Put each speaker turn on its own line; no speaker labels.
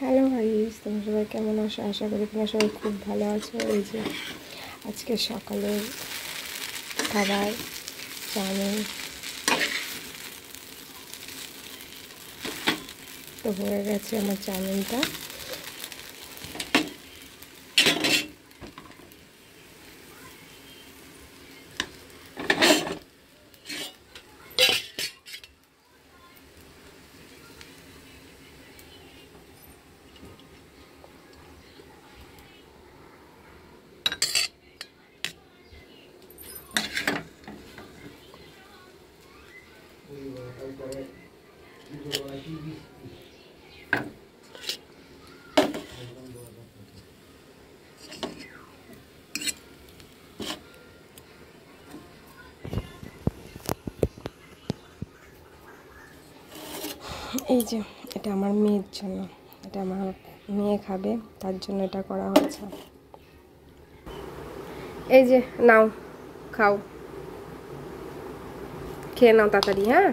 Hello guys, তোমরা সবাই কেমন আছো? আশা করি তোমরা সবাই খুব ভালো আছো। এই যে আজকে সকালের খাবার চাউমিন তো হয়ে গেছে আমার চাউমিনটা। এই যে এটা আমার মেয়ের জন্য, এটা আমার মেয়ে খাবে, তার জন্য এটা করা হয়েছে। এই যে নাও, খাও, খেয়ে নাও তাড়াতাড়ি। হ্যাঁ।